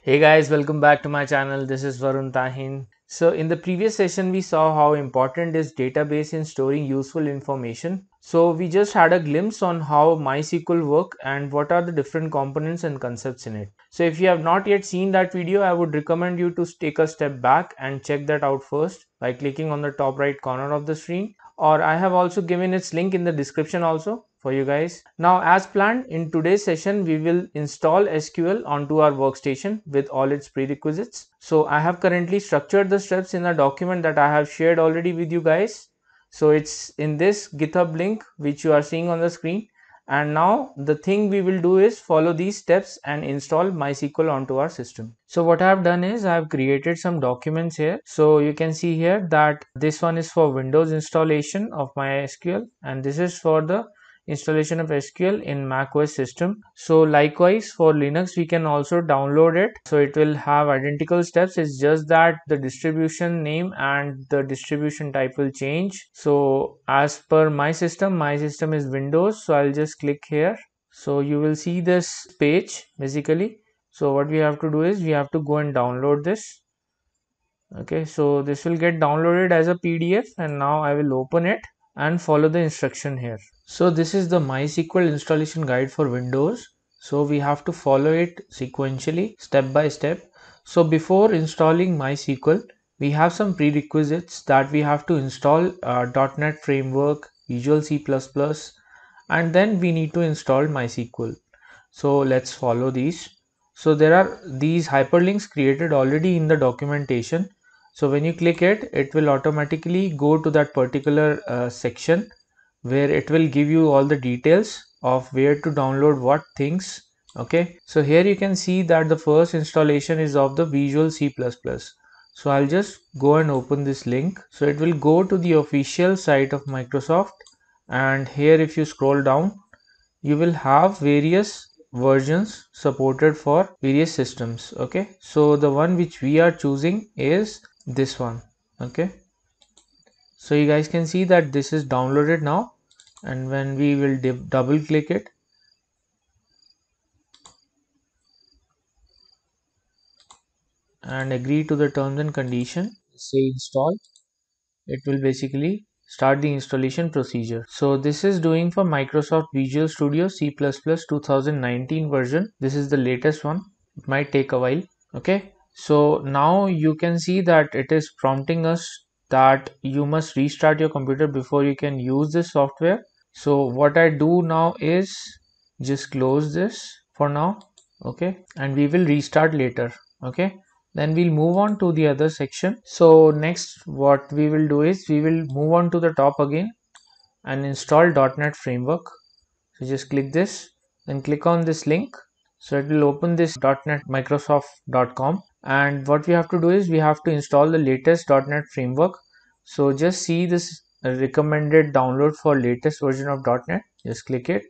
Hey guys, welcome back to my channel. This is Varun Tahin. So in the previous session, we saw how important is database in storing useful information. So we just had a glimpse on how MySQL work and what are the different components and concepts in it. So if you have not yet seen that video, I would recommend you to take a step back and check that out first by clicking on the top right corner of the screen, or I have also given its link in the description also for you guys. Now, as planned, in today's session we will install SQL onto our workstation with all its prerequisites. So I have currently structured the steps in a document that I have shared already with you guys. So it's in this GitHub link which you are seeing on the screen, and now the thing we will do is follow these steps and install MySQL onto our system. So what I have done is I have created some documents here. So you can see here that this one is for Windows installation of MySQL, and this is for the installation of SQL in Mac OS system. So likewise for Linux we can also download it. So it will have identical steps. It's just that the distribution name and the distribution type will change. So as per my system is Windows. So I'll just click here. So you will see this page basically. So what we have to do is we have to go and download this. Okay, so this will get downloaded as a PDF, and now I will open it and follow the instruction here. So this is the MySQL installation guide for Windows. So we have to follow it sequentially, step by step. So before installing MySQL, we have some prerequisites that we have to install .NET Framework, Visual C++, and then we need to install MySQL. So let's follow these. So there are these hyperlinks created already in the documentation. So when you click it, it will automatically go to that particular section where it will give you all the details of where to download what things. Okay, so here you can see that the first installation is of the Visual C++. So I'll just go and open this link. So it will go to the official site of Microsoft, and here if you scroll down, you will have various versions supported for various systems. Okay, so the one which we are choosing is this one. Okay, so you guys can see that this is downloaded now, and when we will double click it, and agree to the terms and condition, say install, it will basically start the installation procedure. So this is doing for Microsoft Visual Studio C++ 2019 version. This is the latest one. It might take a while. Okay, so now you can see that it is prompting us that you must restart your computer before you can use this software. So what I do now is just close this for now. Okay, and we will restart later. Okay, then we'll move on to the other section. So next what we will do is we will move on to the top again and install .NET Framework. So just click this, then click on this link. So it will open this .NET Microsoft.com, and what we have to do is we have to install the latest .NET Framework. So just see this recommended download for latest version of .NET. Just click it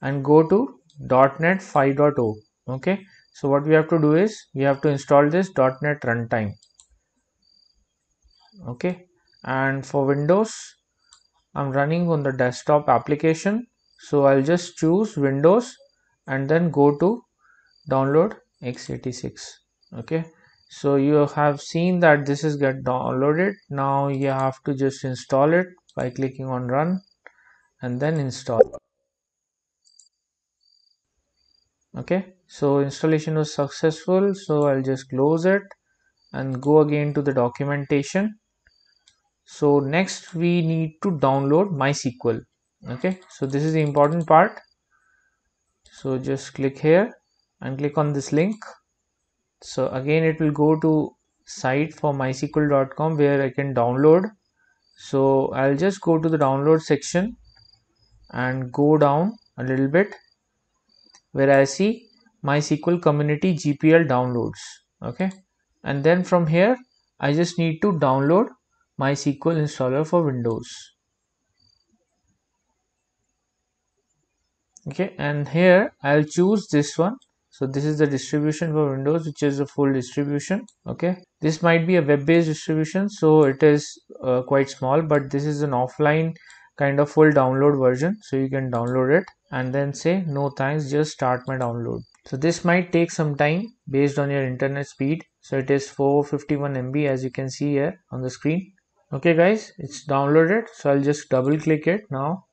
and go to .NET 5.0. Okay, so what we have to do is we have to install this .NET Runtime. Okay, and for Windows I'm running on the desktop application, so I'll just choose Windows and then go to download x86. Okay, so you have seen that this is get downloaded. Now you have to just install it by clicking on run and then install. Okay, so installation was successful, so I'll just close it and go again to the documentation. So next we need to download MySQL. Okay, so this is the important part. So just click here and click on this link. So again it will go to site for mysql.com where I can download. So I'll just go to the download section and go down a little bit where I see MySQL community GPL downloads. Okay, and then from here I just need to download MySQL installer for Windows. Okay, and here I'll choose this one. So this is the distribution for Windows, which is a full distribution. Okay, this might be a web-based distribution, so it is quite small, but this is an offline kind of full download version, so you can download it and then say no thanks, just start my download. So this might take some time based on your internet speed. So it is 451 MB as you can see here on the screen. Okay guys, it's downloaded. So I'll just double click it now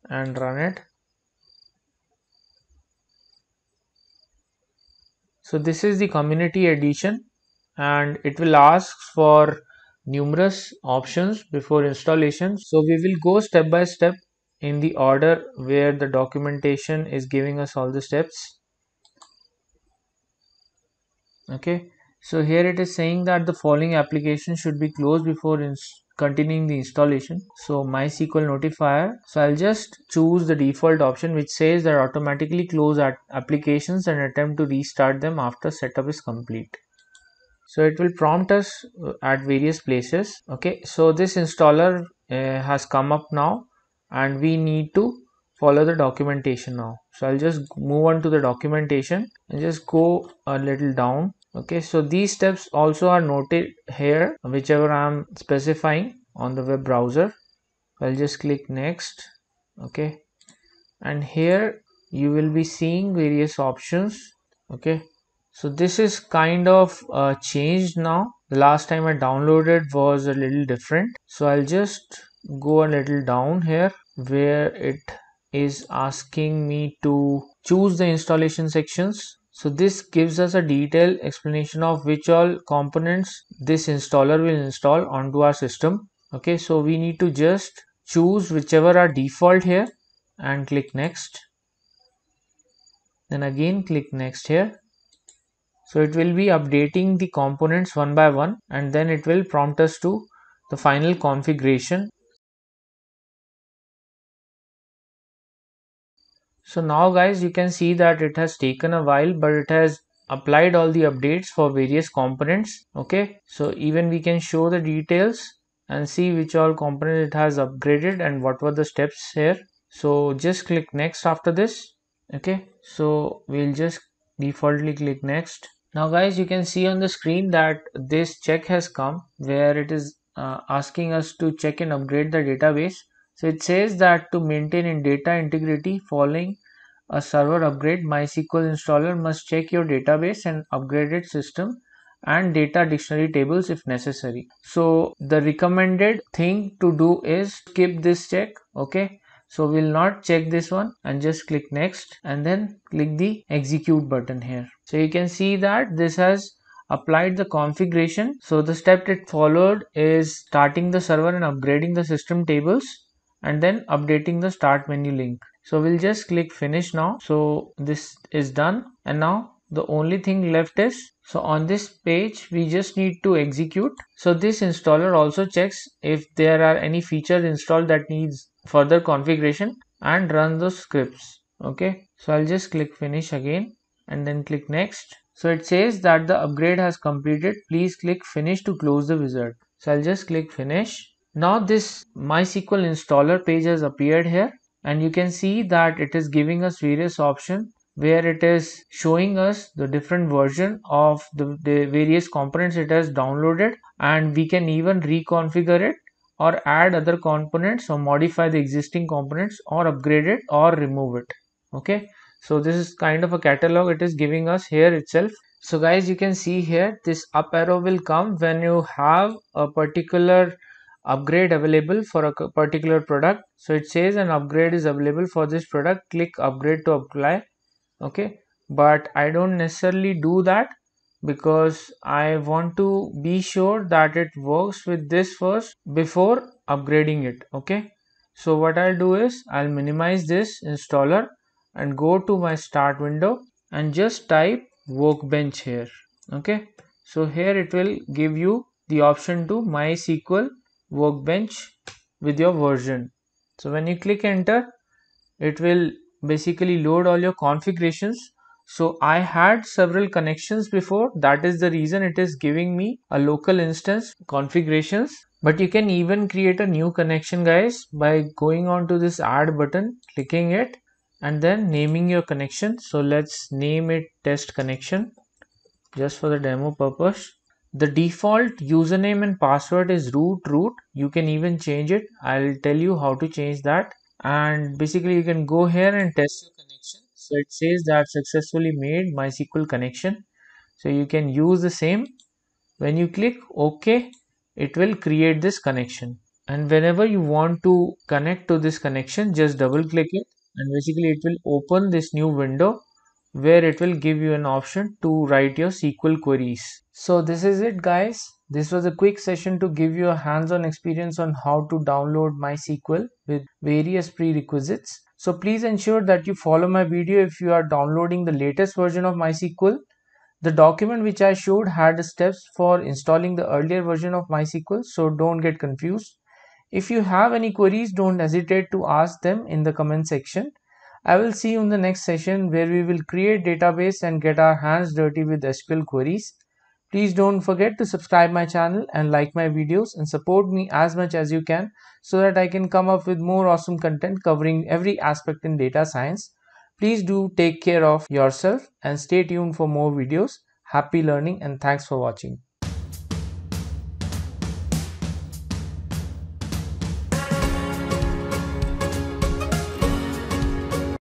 and run it. So this is the community edition and it will ask for numerous options before installation. So we will go step by step in the order where the documentation is giving us all the steps. Okay, so here it is saying that the following application should be closed before continuing the installation. So MySQL notifier, so I'll just choose the default option which says that automatically close applications and attempt to restart them after setup is complete. So it will prompt us at various places. Okay, so this installer has come up now and we need to follow the documentation now. So I'll just move on to the documentation and just go a little down. Okay, so these steps also are noted here whichever I'm specifying on the web browser. I'll just click next. Okay, and here you will be seeing various options. Okay, so this is kind of changed now. The last time I downloaded was a little different. So I'll just go a little down here where it is asking me to choose the installation sections. So this gives us a detailed explanation of which all components this installer will install onto our system. Okay, so we need to just choose whichever are default here and click next. Then again click next here. So it will be updating the components one by one and then it will prompt us to the final configuration. So now guys, you can see that it has taken a while, but it has applied all the updates for various components. Okay, so even we can show the details and see which all components it has upgraded and what were the steps here. So just click next after this. Okay, so we'll just defaultly click next. Now guys, you can see on the screen that this check has come where it is asking us to check and upgrade the database. So it says that to maintain in data integrity following a server upgrade, MySQL installer must check your database and upgraded system and data dictionary tables if necessary. So the recommended thing to do is skip this check. Okay, so we'll not check this one and just click next and then click the execute button here. So you can see that this has applied the configuration. So the step it followed is starting the server and upgrading the system tables and then updating the start menu link. So we'll just click finish now. So this is done and now the only thing left is, so on this page we just need to execute. So this installer also checks if there are any features installed that needs further configuration and run those scripts. Okay, so I'll just click finish again and then click next. So it says that the upgrade has completed. Please click finish to close the wizard. So I'll just click finish. Now this MySQL installer page has appeared here and you can see that it is giving us various options where it is showing us the different version of the various components it has downloaded, and we can even reconfigure it or add other components or modify the existing components or upgrade it or remove it. Okay, so this is kind of a catalog it is giving us here itself. So guys, you can see here this up arrow will come when you have a particular upgrade available for a particular product. So it says an upgrade is available for this product, click upgrade to apply. Okay, but I don't necessarily do that because I want to be sure that it works with this first before upgrading it. Okay, so what I'll do is I'll minimize this installer and go to my start window and just type workbench here. Okay, so here it will give you the option to MySQL workbench with your version. So when you click enter, it will basically load all your configurations. So I had several connections before, that is the reason it is giving me a local instance configurations. But you can even create a new connection guys by going on to this add button, clicking it and then naming your connection. So let's name it test connection just for the demo purpose. The default username and password is root. You can even change it. I'll tell you how to change that. And basically you can go here and test your connection. So it says that successfully made MySQL connection. So you can use the same. When you click OK, it will create this connection. And whenever you want to connect to this connection, just double click it, and basically it will open this new window where it will give you an option to write your SQL queries. So this is it, guys. This was a quick session to give you a hands-on experience on how to download MySQL with various prerequisites. So please ensure that you follow my video if you are downloading the latest version of MySQL. The document which I showed had the steps for installing the earlier version of MySQL, so don't get confused. If you have any queries, don't hesitate to ask them in the comment section. I will see you in the next session where we will create database and get our hands dirty with SQL queries. Please don't forget to subscribe my channel and like my videos and support me as much as you can so that I can come up with more awesome content covering every aspect in data science. Please do take care of yourself and stay tuned for more videos. Happy learning and thanks for watching.